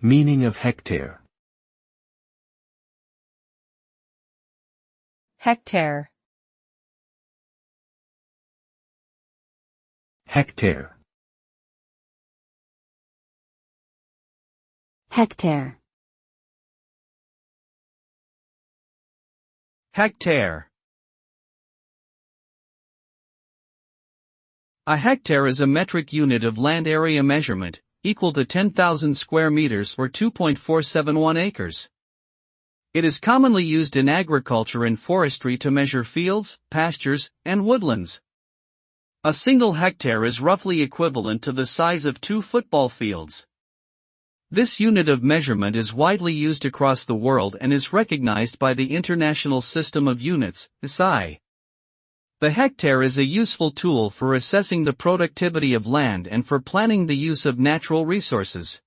Meaning of hectare. hectare, Hectare. hectare, Hectare. A hectare is a metric unit of land area measurement, equal to 10,000 square meters or 2.471 acres. It is commonly used in agriculture and forestry to measure fields, pastures, and woodlands. A single hectare is roughly equivalent to the size of 2 football fields. This unit of measurement is widely used across the world and is recognized by the International System of Units, (SI). The hectare is a useful tool for assessing the productivity of land and for planning the use of natural resources.